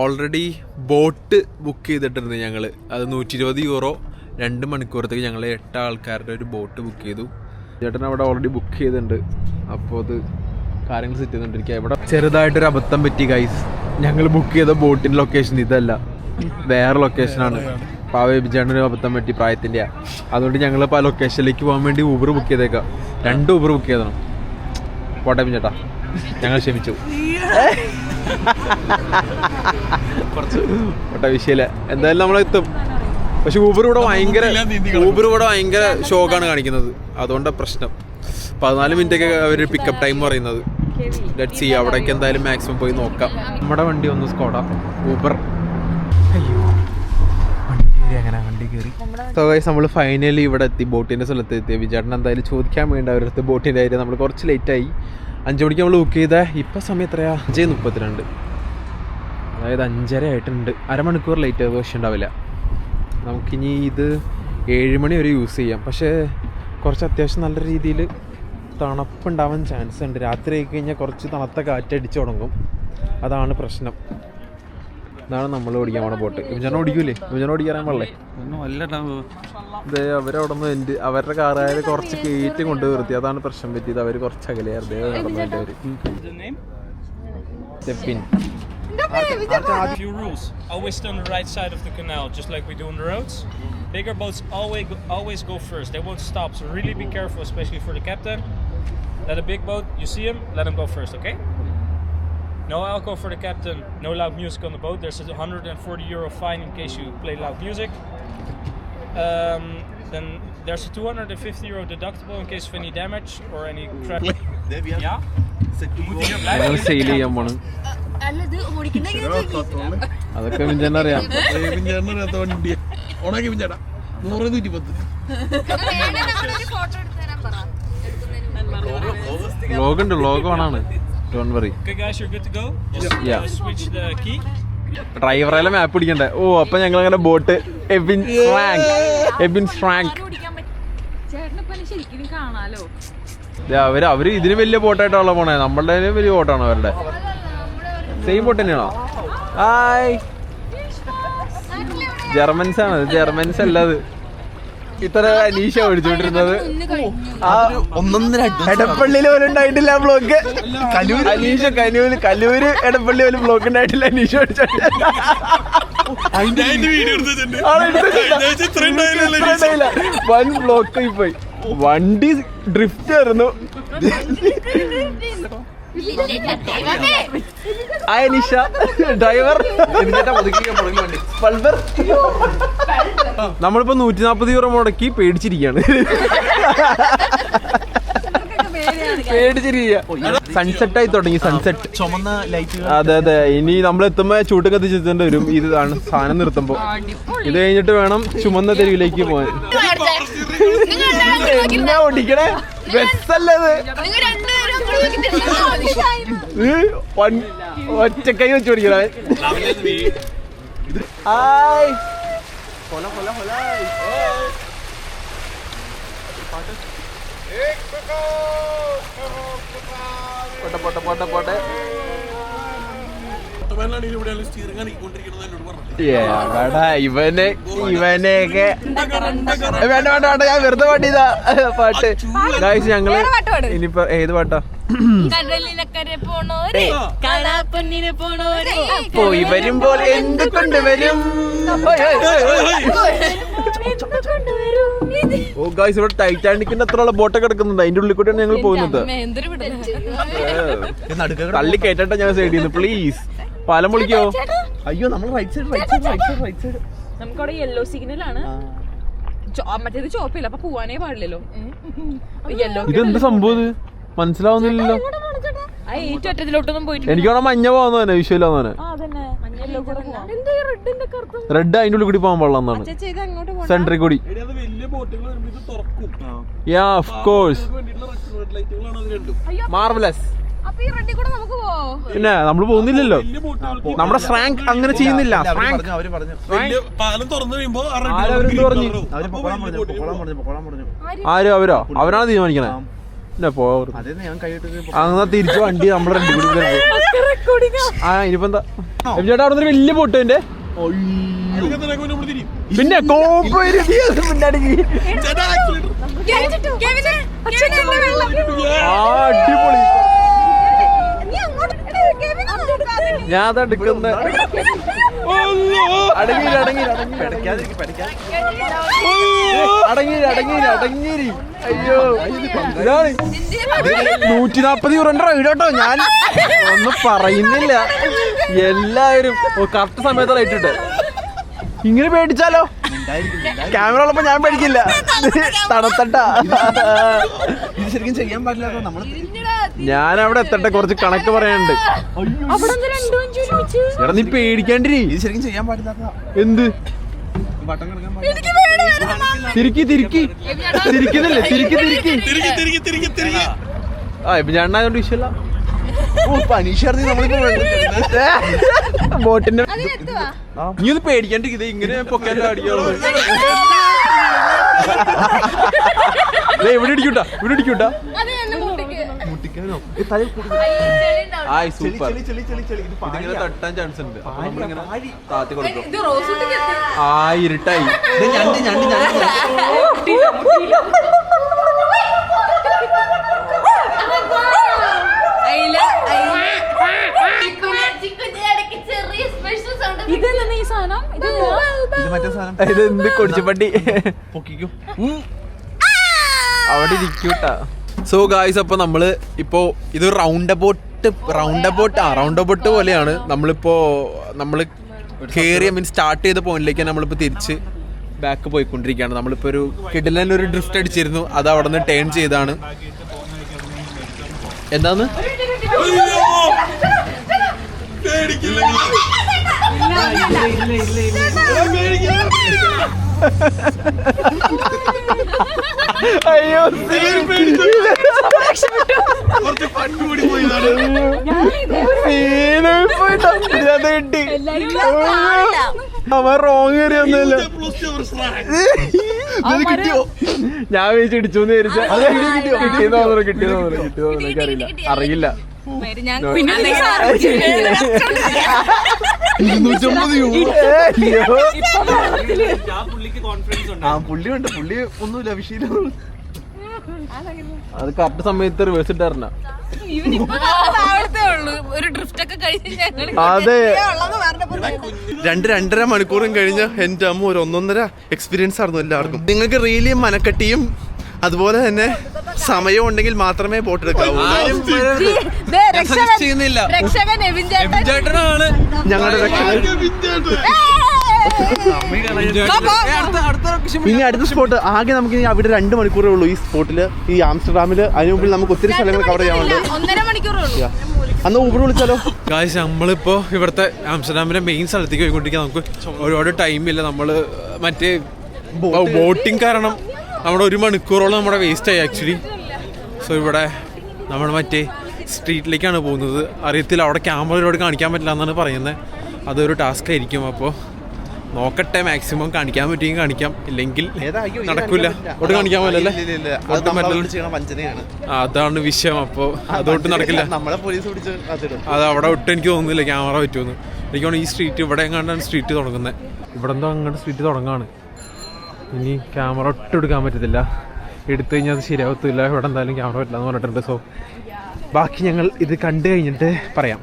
Already boat book ചെയ്തിട്ടുണ്ട് ഞങ്ങൾ. അത് 120 യൂറോ 2 മണിക്കൂറത്തേക്ക് ഞങ്ങൾ 8 ആൾക്കാരുടെ ഒരു ബോട്ട് ബുക്ക് ചെയ്തു. ചേട്ടൻ അവിടെ ഓൾറെഡി ബുക്ക് ചെയ്തിട്ടുണ്ട്. അപ്പോൾ അത് കാര്യങ്ങൾ സെറ്റ് ചെയ്തുകൊണ്ടിരിക്കുക. ഇവിടെ ചെറുതായിട്ടൊരു അബദ്ധം പറ്റി ഗൈസ്. ഞങ്ങൾ ബുക്ക് ചെയ്ത ബോട്ടിൻ്റെ ലൊക്കേഷൻ ഇതല്ല, വേറെ ലൊക്കേഷനാണ്. പാവേബിജാണ്ടൊരു അബദ്ധം പറ്റി പ്രായത്തിൻ്റെ. അതുകൊണ്ട് ഞങ്ങൾ ഇപ്പോൾ ആ ലൊക്കേഷനിലേക്ക് പോകാൻ വേണ്ടി ഊബർ ബുക്ക് ചെയ്തേക്കാം. 2 ഊബർ ബുക്ക് ചെയ്തണം. പോട്ടെ ചേട്ടാ, ഞങ്ങൾ ക്ഷമിച്ചു. പോട്ടെ, വിഷയമില്ല. എന്തായാലും നമ്മളെത്തും. പക്ഷെ ഊബർ ഇവിടെ ഭയങ്കര ഷോക്കാണ് കാണിക്കുന്നത്. അതുകൊണ്ടാണ് പ്രശ്നം. 14 മിനിറ്റൊക്കെ അവർ പിക്കപ്പ് ടൈം പറയുന്നത്. ലെറ്റ്സ് സീ, അവിടേക്ക് എന്തായാലും മാക്സിമം പോയി നോക്കാം. നമ്മുടെ വണ്ടി ഒന്ന് സ്കോഡ ഊബർ. അയ്യോ, വണ്ടി കയറി. സോ ഗൈസ്, നമ്മൾ ഫൈനലി ഇവിടെ എത്തി, ബോട്ടിൻ്റെ സ്ഥലത്ത് എത്തി. വിചാരണ എന്തായാലും ചോദിക്കാൻ വേണ്ടി അവരടുത്ത് ബോട്ടിൻ്റെ കാര്യം. നമ്മൾ കുറച്ച് ലേറ്റായി. 5 മണിക്ക് നമ്മൾ ബുക്ക് ചെയ്ത. ഇപ്പം സമയം എത്രയാ? 5:32. അതായത് 5:30 ആയിട്ടുണ്ട്. അരമണിക്കൂർ ലേറ്റ് ആയത് പക്ഷേ ഉണ്ടാവില്ല. നമുക്കിനി ഇത് 7 മണി വരെ യൂസ് ചെയ്യാം. പക്ഷേ കുറച്ച് അത്യാവശ്യം നല്ല രീതിയിൽ തണുപ്പുണ്ടാവാൻ ചാൻസ് ഉണ്ട്. രാത്രി ആയി കഴിഞ്ഞാൽ കുറച്ച് തണുത്ത കാറ്റടിച്ച് തുടങ്ങും. അതാണ് പ്രശ്നം. ഇതാണ് നമ്മൾ ഓടിക്കാൻ പോണ ബോട്ട്. ഇവജാനെ ഓടിക്കൂലേ? ഇവജാനെ ഓടിക്കാൻ പാടില്ലേ? ഇത് അവരവിടെ നിന്ന് അവരുടെ കാറായാലും കുറച്ച് കയറ്റി കൊണ്ട് നിർത്തി. അതാണ് പ്രശ്നം പറ്റിയത്. അവർ കുറച്ച് അകലെയായിരുന്നു നടന്നവർ. Few rules. Always stay on the right side of the canal, just like we do on the roads. Bigger boats always go first. They won't stop, so really be careful, especially for the captain. Let a big boat, you see him, let him go first, okay? No alcohol for the captain, no loud music on the boat. There's a 140 euro fine in case you play loud music. Then there's a 250 euro deductible in case of any damage or any crash. Yeah? Sale ചെയ്യാൻ പോണ്. അതൊക്കെ വിഞ്ചാൻ അറിയാം. Vlog ആണ്. Don't worry. ഡ്രൈവറെല്ലാം മാപ്പ് പിടിക്കണ്ടേ? ഓ, അപ്പൊ ഞങ്ങൾ അങ്ങനെ boat Ebin Frank. അവര് ഇതിന് വലിയ ബോട്ടായിട്ടാണല്ലോ പോണേ. നമ്മളുടെ വലിയ ബോട്ടാണോ അവരുടെ? സെയിം ബോട്ട് തന്നെയാണോ? ഹായ്, ജർമ്മൻസ് ആണ്. ജർമ്മൻസ് അല്ലത്. ഇത്ര അനീഷ ഓടിച്ചോണ്ടിരുന്നത്. എടപ്പള്ളിയിൽ പോലും ഉണ്ടായിട്ടില്ല ബ്ലോക്ക്. അനീഷ കലൂര് എടപ്പള്ളി പോലും ബ്ലോക്ക് ഉണ്ടായിട്ടില്ല. അനീഷ ഓടിച്ചോണ്ടില്ല. വൺ ബ്ലോക്ക് ആയി പോയി. വണ്ടി ഡ്രിഫ്റ്റ് ആയിരുന്നു. നിഷ ഡ്രൈവർ. നമ്മളിപ്പോ 140 യൂറോ മുടക്കി പേടിച്ചിരിക്കുകയാണ്. സൺസെറ്റ് ആയി തുടങ്ങി. സൺസെറ്റ് ചുമന്ന ലൈറ്റ്. അതെ. ഇനി നമ്മൾ എത്തുമ്പോ ചൂട്ട് കത്തിച്ചെത്തേണ്ടി വരും. ഇതാണ് സാധനം നിർത്തുമ്പോ. ഇത് കഴിഞ്ഞിട്ട് വേണം ചുമന്ന തെരുവിലേക്ക് പോകാൻ. എന്നാ ഓടിക്കണേ? ബസ്സല്ലത്. ഒറ്റക്കൈ വെച്ച് ഓടിക്കണേ. ഹായ്, പോട്ടെ. ഇവനെയൊക്കെ വേണ്ട, ഞാൻ വെറുതെ പാട്ടിയതാ പാട്ട്. ഗായ്സ്, ഞങ്ങള് ഇനിയിപ്പോ ഏത് പാട്ടാ? പോയി വരുമ്പോൾ എന്ത് കൊണ്ടുവരും? ഓ ഗായ്സ്, ഇവിടെ ടൈറ്റാനിക്കിന്റെ അത്രയുള്ള ബോട്ടൊക്കെ കിടക്കുന്നുണ്ട്. അതിന്റെ ഉള്ളിൽ കൂടെയാണ് ഞങ്ങൾ പോകുന്നത്. തള്ളി കയറ്റട്ടെ ഞാൻ സൈഡിൽ നിന്ന്, പ്ലീസ്. പാലം പൊളിക്കോ? അയ്യോ, നമ്മൾ റൈറ്റ് സൈഡ്. നമുക്കവിടെ യെല്ലോ സിഗ്നൽ ആണ്. മറ്റേത് ചോപ്പില്ല, അപ്പൊ പോവാനേ പാടില്ലല്ലോ. ഇതെന്ത് സംഭവം? മനസ്സിലാവുന്നില്ലല്ലോ. എനിക്ക് വേണം മഞ്ഞ പോകുന്ന തന്നെ, വിഷയമില്ലാന്ന്. റെഡ് അതിന്റെ ഉള്ളിൽ കൂടി പോകാൻ പാടില്ലെന്നാണ്. സെൻട്രിൽ കൂടി. യാ, ഓഫ് കോഴ്സ്. മാർവലസ്. പിന്നെ നമ്മൾ പോകുന്നില്ലല്ലോ. നമ്മുടെ സ്രാങ്ക് അങ്ങനെ ചെയ്യുന്നില്ല. ആരോ അവരാണ് തീരുമാനിക്കണേ. അങ്ങനെ തിരിച്ചു വണ്ടി നമ്മുടെ രണ്ടു കൂടി ആ ഇനിയിപ്പോ എന്താ ചേട്ടാ അവിടെ നിന്ന് വലിയ പൊട്ട് എന്റെ പിന്നെ അടിപൊളി ഞാൻ അതെടുക്കുന്ന അടങ്ങിരി അയ്യോ ഇതാണ് 140 € റൈഡ് കേട്ടോ. ഞാൻ ഒന്നും പറയുന്നില്ല, എല്ലാവരും കറക്റ്റ് സമയത്ത് റൈറ്റ് ഇട്ട്. ഇങ്ങനെ പേടിച്ചാലോ? ക്യാമറ ഉള്ളപ്പോ ഞാൻ പേടിക്കില്ല. തണുത്തട്ട ശരിക്കും ചെയ്യാൻ പാടില്ല. ഞാൻ അവിടെ എത്തട്ടെ, കുറച്ച് കണക്ക് പറയാനുണ്ട്. എടാ നീ പേടിക്കാണ്ടിരി. ഇത് ശരിക്കും ചെയ്യാൻ പാടില്ല. എന്ത് തിരിക്കുന്നില്ലേ? ആ ഇപ്പൊ ചേട്ടനായതുകൊണ്ട് വിഷയല്ല. ബോട്ടിന്റെ നീ ഒന്ന് പേടിക്കാണ്ടിരിക്കുന്നത് ഇങ്ങനെ പൊക്കാൻ അടിക്കുള്ളൂ. ഇവിടെ ഇടിക്കൂട്ടാ, ഇവിടെ ഇടിക്കൂട്ടാ. ആയി സൂപ്പർ. ഇതിങ്ങനെ തട്ടാൻ ചാൻസ് ഉണ്ട്. അപ്പൊ നമ്മളിങ്ങനെ താത്തി കൊടുക്കും. ആ ഇരുട്ടായി. ഇതെന്ത് കൊടിച്ചപ്പട്ടി അവിടെ ഇരിക്കൂട്ടാ. സോ ഗായ്സ്, അപ്പൊ നമ്മള് ഇപ്പോ ഇത് റൗണ്ട് അബൌട്ട് പോലെയാണ്. നമ്മള് കേറിയ മീൻസ് സ്റ്റാർട്ട് ചെയ്ത പോയിന്റിലേക്ക് നമ്മളിപ്പോ തിരിച്ച് ബാക്ക് പോയിക്കൊണ്ടിരിക്കുകയാണ്. നമ്മളിപ്പോ ഒരു കിടിലൻ ഒരു ഡ്രിഫ്റ്റ് അടിച്ചിരുന്നു, അത് അവിടെ നിന്ന് ടേൺ ചെയ്താണ്. എന്താന്ന് അയ്യോ അവൻ റോങ് കയറിയൊന്നുമില്ല. കിട്ടിയോ? ഞാൻ വിചാരിച്ചു ഇടിച്ചോന്ന് വിചാരിച്ച. കിട്ടിയെന്ന് തോന്നുന്നു. അറിയില്ല. പുള്ളിയുണ്ട്, പുള്ളി ഒന്നുമില്ല വിഷയം. അത് കറക്റ്റ് സമയത്ത് റിവേഴ്സ് ഇട്ടാറില്ല. അതെ, 2-2.5 മണിക്കൂറും കഴിഞ്ഞ എന്റെ അമ്മ ഒരു 1.5 എക്സ്പീരിയൻസ് ആയിരുന്നു എല്ലാവർക്കും. നിങ്ങൾക്ക് റീലിയും മനക്കെട്ടിയും അതുപോലെ തന്നെ സമയം ഉണ്ടെങ്കിൽ മാത്രമേ ബോട്ട് എടുക്കാവൂ. ഞങ്ങളുടെ ഇനി അടുത്ത സ്പോട്ട് ആകെ നമുക്ക് അവിടെ 2 മണിക്കൂറേ ഉള്ളൂ. ഈ സ്പോട്ടില്, ഈ ആംസ്റ്റർഡാമില്. അതിന് മുമ്പിൽ നമുക്ക് ഒത്തിരി സ്ഥലങ്ങൾ കവർ ചെയ്യാനുണ്ട്. അന്ന് ഊബർ വിളിച്ചാലോ? ഗായ്സ്, നമ്മളിപ്പോ ഇവിടുത്തെ ആംസ്റ്റർഡാമിലെ മെയിൻ സ്ഥലത്തേക്ക് പോയിക്കൊണ്ടിരിക്കുക. നമുക്ക് ഒരുപാട് ടൈമില്ല. നമ്മള് മറ്റേ ബോട്ടിങ് കാരണം നമ്മുടെ 1 മണിക്കൂറോളം നമ്മുടെ വേസ്റ്റ് ആയി ആക്ച്വലി. സോ ഇവിടെ നമ്മൾ മറ്റേ സ്ട്രീറ്റിലേക്കാണ് പോകുന്നത്. അറിയത്തില്ല, അവിടെ ക്യാമറയിലൂടെ കാണിക്കാൻ പറ്റില്ല എന്നാണ് പറയുന്നത്. അതൊരു ടാസ്ക് ആയിരിക്കും. അപ്പോൾ നോക്കട്ടെ, മാക്സിമം കാണിക്കാൻ പറ്റുമെങ്കിൽ കാണിക്കാം, ഇല്ലെങ്കിൽ നടക്കൂല. ഒട്ട് കാണിക്കാൻ പറ്റില്ലല്ലേ? അതാണ് വിഷയം. അപ്പോൾ അതുകൊണ്ട് നടക്കില്ല. അത് അവിടെ ഒട്ടും എനിക്ക് തോന്നുന്നില്ല ക്യാമറ പറ്റുമെന്ന്. എനിക്ക് തോന്നുന്നു ഈ സ്ട്രീറ്റ് ഇവിടെ എങ്ങാണ്ടാണ് സ്ട്രീറ്റ് തുടങ്ങുന്നത്. ഇവിടെ എന്തോ അങ്ങോട്ട് സ്ട്രീറ്റ് തുടങ്ങാണ്. ഇനി ക്യാമറ ഒട്ടും എടുക്കാൻ പറ്റത്തില്ല. എടുത്തു കഴിഞ്ഞാൽ അത് ശരിയാവത്തില്ല. ഇവിടെ എന്തായാലും ക്യാമറ പറ്റില്ല എന്ന് പറഞ്ഞിട്ടുണ്ട്. സോ ബാക്കി ഞങ്ങൾ ഇത് കണ്ടു കഴിഞ്ഞിട്ട് പറയാം.